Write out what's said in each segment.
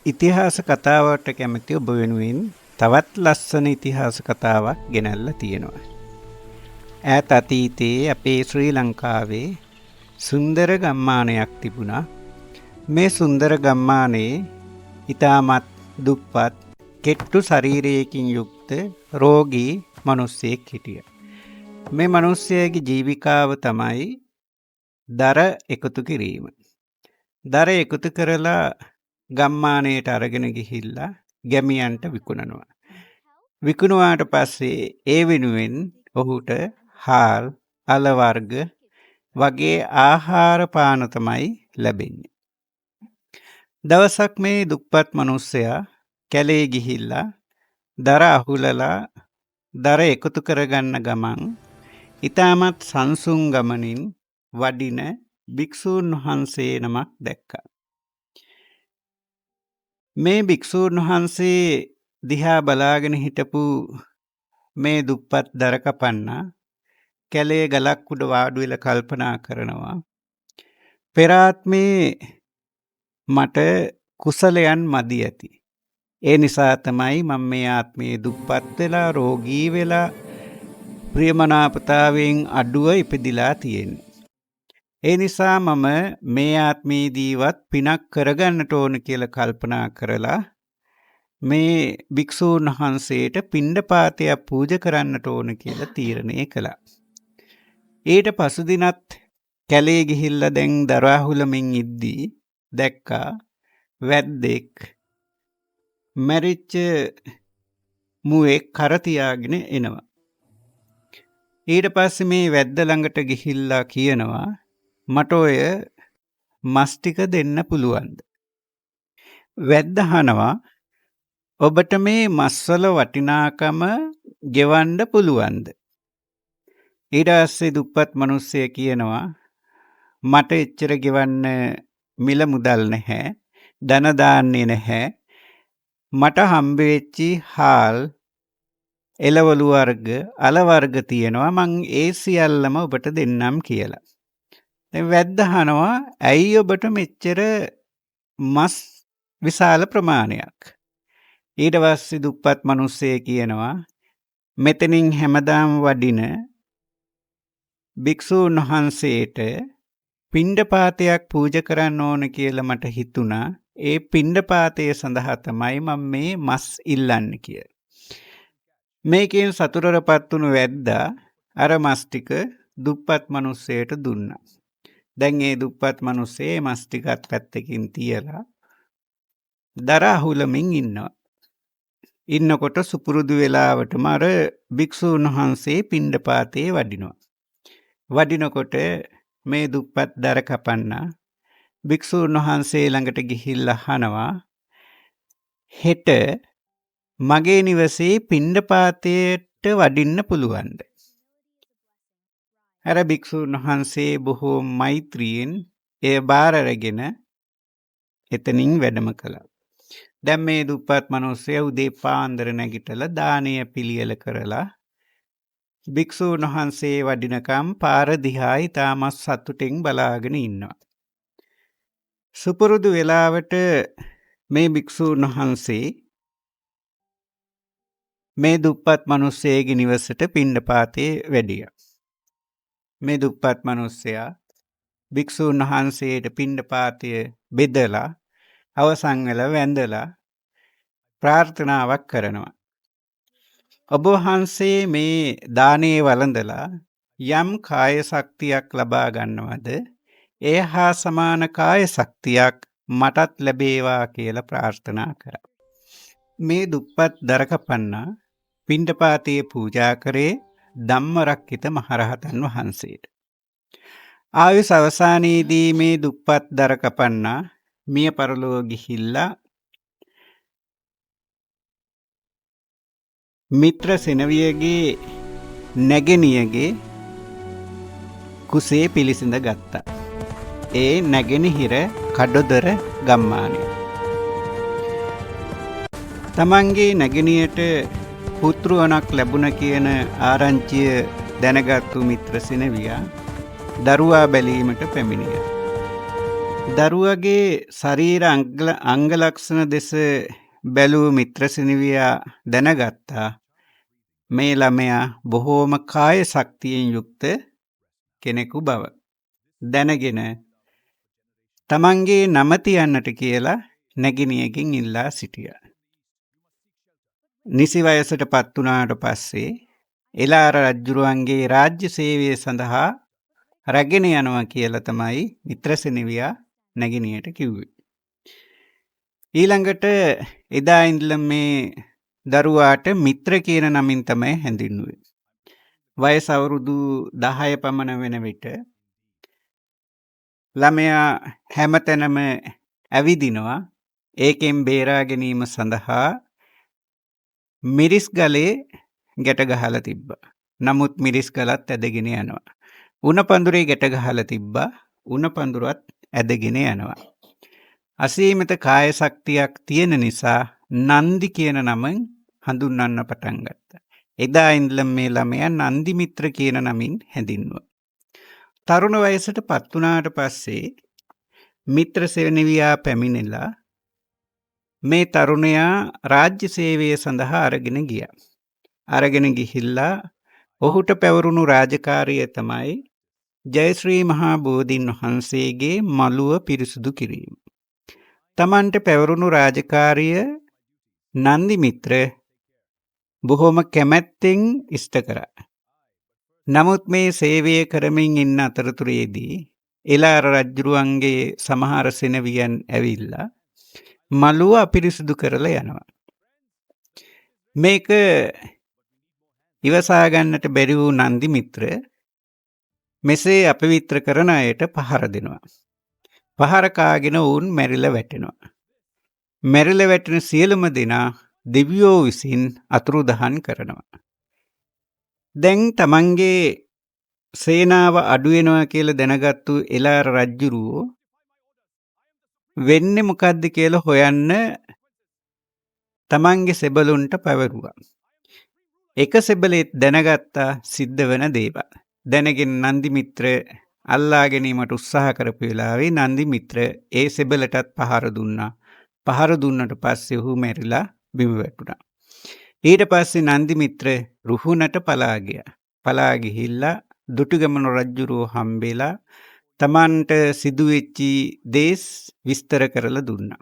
ඉතිහාස කතාවට කැමති ඔබ වෙනුවෙන් තවත් ලස්සන ඉතිහාස කතාවක් ගෙනල්ලා තියෙනවා. ඈත අතීතයේ අපේ ශ්‍රී ලංකාවේ සුන්දර ගම්මානයක් තිබුණා. මේ සුන්දර ගම්මානයේ ඉතාමත් දුප්පත් කෙට්ටු ශරීරයකින් යුක්ත රෝගී මිනිසෙක් හිටියා. මේ මිනිසයාගේ ජීවිකාව තමයි දර එකතු කිරීම. දර එකතු කරලා ගම්මානයට අරගෙන ගිහිල්ලා ගැමියන්ට විකුණනවා. විකුණුවාට පස්සේ ඒ වෙනුවෙන් ඔහුට හාල්, අල වර්ග වගේ ආහාර පාන තමයි ලැබෙන්නේ. දවසක් මේ දුප්පත් මිනිස්සයා කැලේ ගිහිල්ලා දර අහුලලා දර එකතු කරගන්න ගමන් ඊටමත් සංසුන් ගමනින් වඩින භික්ෂූන් වහන්සේ නමක් දැක්කා. මේ භික්ෂූන් වහන්සේ දිහා බලාගෙන හිටපු මේ දුප්පත් දර කපන්නා කැලේ ගලක් උඩ වාඩි වෙලා කල්පනා කරනවා, පෙර ආත්මේ මට කුසලයන් මදි ඇති. ඒ නිසා තමයි මම මේ ආත්මේ දුප්පත් වෙලා රෝගී වෙලා ප්‍රියමනාපතාවෙන් අඩුව ඉපදිලා තියෙන්නේ. ඒ නිසා මම මේ ආත්මේදීවත් පිනක් කරගන්නට ඕන කියලා කල්පනා කරලා මේ භික්ෂූන් වහන්සේට පිණ්ඩපාතයක් පූජා කරන්නට ඕන කියලා තීරණය කළා. ඊට පසු දිනත් කැලේ ගිහිල්ලා දැන් දරාහුලමින් ඉද්දී දැක්කා වැද්දෙක් මැරිච්ච මුවෙක් කර තියාගෙන එනවා. ඊට පස්සේ මේ වැද්ද ළඟට ගිහිල්ලා කියනවා, මට ඔය මස් ටික දෙන්න පුළුවන්ද? වැද්ද අහනවා, ඔබට මේ මස්වල වටිනාකම ගෙවන්න පුළුවන්ද? ඊට පස්සේ දුප්පත් මිනිස්සයා කියනවා, මට එච්චර ගෙවන්න මිල මුදල් නැහැ, ධන දාන්නේ නැහැ. මට හම්බ වෙච්චි හාල්, එළවලු වර්ග, අල වර්ග තියෙනවා, මං ඒ සියල්ලම ඔබට දෙන්නම් කියලා. දැන් වැද්ද අහනවා, ඇයි ඔබට මෙච්චර මස් විශාල ප්‍රමාණයක්? ඊට පස්සේ දුප්පත් මිනිස්සෙ කියනවා, මෙතනින් හැමදාම වඩින භික්ෂූන් වහන්සේට පිණ්ඩපාතයක් පූජා කරන්න ඕන කියලා මට හිතුණා. ඒ පිණ්ඩපාතය සඳහා තමයි මම මේ මස් ඉල්ලන්නේ කියලා. මේකෙන් සතුටටපත් වුණු වැද්දා අර මස් ටික දුප්පත් මිනිස්සෙට දුන්නා. දැන් ඒ දුප්පත් මිනිස්සේ මස් ටිකත් පැත්තකින් තියලා දර අහුලමින් ඉන්නවා. ඉන්නකොට සුපුරුදු වෙලාවටම අර භික්ෂූන් වහන්සේ පිණ්ඩපාතේ වඩිනවා. වඩිනකොට මේ දුප්පත් දර කපන්නා භික්ෂූන් වහන්සේ ළඟට ගිහිල්ලා අහනවා, හෙට මගේ නිවසේ පිණ්ඩපාතයට වඩින්න පුළුවන්ද? අර භික්ෂූන් වහන්සේ බොහෝ මෛත්‍රියෙන් එය බාර අරගෙන එතනින් වැඩම කළා. දැන් මේ දුප්පත් මිනිස්සයා උදේ පාන්දර නැගිටලා දානය පිළියෙල කරලා භික්ෂූන් වහන්සේ වඩිනකම් පාර දිහා ඉතාමත් සතුටින් බලාගෙන ඉන්නවා. සුපුරුදු වෙලාවට මේ භික්ෂූන් වහන්සේ මේ දුප්පත් මිනිස්සෙගේ නිවසට පිණ්ඩපාතේ වැඩියා. මේ දුප්පත් මිනිස්සයා භික්ෂූන් වහන්සේට පිණ්ඩපාතය බෙදලා අවසන් වෙලා වැඳලා ප්‍රාර්ථනාවක් කරනවා. ඔබ වහන්සේ මේ දානේ වළඳලා යම් කාය ශක්තියක් ලබා ගන්නවද, ඒ හා සමාන කාය ශක්තියක් මටත් ලැබේවා කියලා ප්‍රාර්ථනා කරා. මේ දුප්පත් දර කපන්නා පිණ්ඩපාතයේ පූජා කරේ ධම්මරක්කිත මහරහතන් වහන්සේට. ආයුෂ අවසානයේදී මේ දුප්පත් දර කපන්නා මිය පරලොව ගිහිල්ලා මිත්‍ර සෙනවියගේ නැගෙනියගේ කුසේ පිළිසිඳ ගත්තා. ඒ නැගෙනහිර කඩොදර ගම්මානය. තමන්ගේ නැගෙනියට පුත්රුවණක් ලැබුණ කියන ආරංචිය දැනගත්තු මිත්‍ර සෙනවියා දරුවා බැලීමට පැමිණියා. දරුවගේ ශරීර අංග ලක්ෂණ දෙස බැලූ මිත්‍රසෙනෙවියා දැනගත්තා මේ ළමයා බොහෝම කාය ශක්තියෙන් යුක්ත කෙනෙකු බව. දැනගෙන තමන්ගේ නම තියන්නට කියලා නැගිනියකින් ඉල්ලා සිටියා. නිසි වයසට පත් වුණාට පස්සේ එලාර රජ්ජුරුවන්ගේ රාජ්‍ය සේවය සඳහා රැගෙන යනවා කියලා තමයි මිත්‍රසෙනෙවියා නැගිනියට කිව්වේ. ඊළඟට එදා ඉඳලම මේ දරුවාට මිත්‍ර කියන නමින් තමයි හැඳින්වුවේ. වයස අවුරුදු 10 පමණ වෙන විට ළමයා හැමතැනම ඇවිදිනවා. ඒකෙන් බේරා ගැනීම සඳහා මිරිස් ගලේ ගැට ගහලා තිබ්බා. නමුත් මිරිස් ගලත් ඇදගෙන යනවා. උණ පඳුරේ ගැට ගහලා තිබ්බා. උණ පඳුරත් ඇදගෙන යනවා. අසීමිත කාය ශක්තියක් තියෙන නිසා නන්දි කියන නමෙන් හඳුන්වන්න පටන් ගත්තා. එදා ඉඳලම මේ ළමයා නන්දි මිත්‍ර කියන නමින් හැඳින්වුවා. තරුණ වයසට පත් වුණාට පස්සේ මිත්‍රසෙනෙවියා පැමිණිලා මේ තරුණයා රාජ්‍ය සේවය සඳහා අරගෙන ගියා. අරගෙන ගිහිල්ලා ඔහුට පැවරුණු රාජකාරිය තමයි ජයශ්‍රී මහා බෝධීන් වහන්සේගේ මළුව පිරිසුදු කිරීම. තමන්ට පැවරුණු රාජකාරිය නන්දි මිත්‍ර බොහොම කැමැත්තෙන් ඉෂ්ට කරා. නමුත් මේ සේවය කරමින් ඉන්න අතරතුරේදී එලාර රජ්ජුරුවන්ගේ සමහර සෙනෙවියන් ඇවිල්ලා මළුව අපිරිසුදු කරලා යනවා. මේක ඉවසා ගන්නට බැරි වූ නන්දි මිත්‍ර මෙසේ අපවිත්‍ර කරන අයට පහර දෙනවා. පහර කාගෙන වුන් මැරිලා වැටෙනවා. මැරිලා වැටෙන සියලුම දෙනා දෙවියෝ විසින් අතුරුදහන් කරනවා. දැන් තමන්ගේ සේනාව අඩු වෙනවා කියලා දැනගත්තු එලාර රජ්ජුරුවෝ වෙන්නේ මොකද්ද කියලා හොයන්න තමන්ගේ සෙබළුන්ට පැවරුවා. එක සෙබළෙක් දැනගත්තා සිද්ධ වෙන දේවල්. දැනගෙන නන්දි මිත්‍ර අල්ලා ගැනීමට උත්සාහ කරපු වෙලාවේ නන්දි මිත්‍ර ඒ සෙබළටත් පහර දුන්නා. පහර දුන්නට පස්සේ ඔහු මැරිලා බිම වැටුණා. ඊට පස්සේ නන්දි මිත්‍ර රුහුණට පලා ගියා. පලා ගිහිල්ලා දුටුගැමුණු රජුරෝ හම්බෙලා තමන්ට සිදුවෙච්චි දේස් විස්තර කරලා දුන්නා.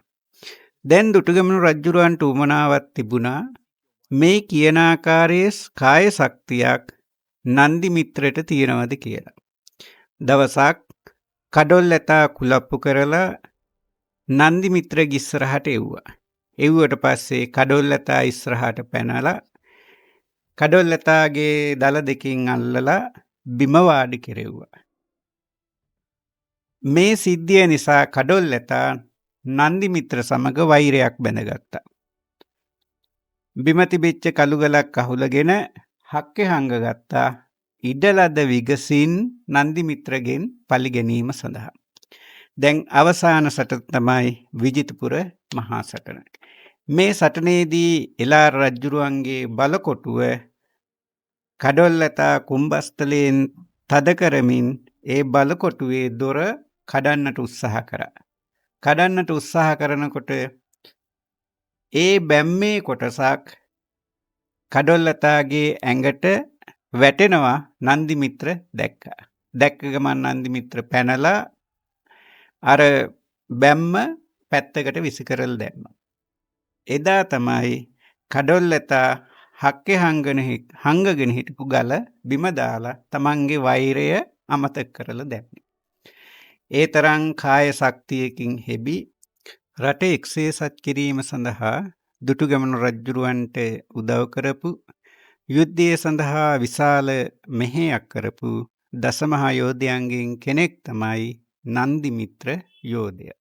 දැන් දුටුගැමුණු රජුරවන්ට උමනාවක් තිබුණා මේ කියන ආකාරයේ කාය ශක්තියක් නන්දි මිත්‍රට තියෙනවද කියලා. දවසක් කඩොල් ඇතා කුලප්පු කරලා නන්දි මිත්‍රගේ ඉස්සරහට එව්වා. එව්වට පස්සේ කඩොල් ඇතා ඉස්සරහට පැනලා කඩොල් ඇතාගේ දල දෙකින් අල්ලලා බිම වාඩි කෙරෙව්වා. මේ සිද්ධිය නිසා කඩොල් ඇතා නන්දි මිත්‍ර සමග වෛරයක් බැඳගත්තා. බිම තිබිච්ච කළුගලක් අහුලගෙන හක්කේ හංගගත්තා. ඉඩලද විගසින් නන්දි මිත්‍රගෙන් පලි ගැනීම සඳහා. දැන් අවසාන සටන තමයි විජිතපුර මහා සටන. මේ සටනේදී එලාර රජ්ජුරුවන්ගේ බලකොටුව කඩොල් ඇතා කුම්බස්තලයෙන් තද කරමින් ඒ බලකොටුවේ දොර කඩන්නට උත්සාහ කරා. කඩන්නට උත්සාහ කරනකොට ඒ බැම්මේ කොටසක් කඩොල් ඇතාගේ ඇඟට වැටෙනවා නන්දි මිත්‍ර දැක්කා. දැක්ක ගමන් නන්දි මිත්‍ර පැනලා අර බැම්ම පැත්තකට විසිකරලා දැම්මා. එදා තමයි කඩොල් ඇතා හක්කේ හංගගෙන හිටපු ගල බිම දාලා තමන්ගේ වෛරය අමතක කරලා දැම්මේ. ඒ තරම් කාය ශක්තියකින් හෙබි රට එක්සේසත් කිරීම සඳහා දුටුගැමුණු රජුරවන්ට උදව් කරපු යුද්ධය සඳහා විශාල මෙහෙයක් කරපු දසමහා යෝධයන්ගෙන් කෙනෙක් තමයි නන්දි මිත්‍ර යෝධයා.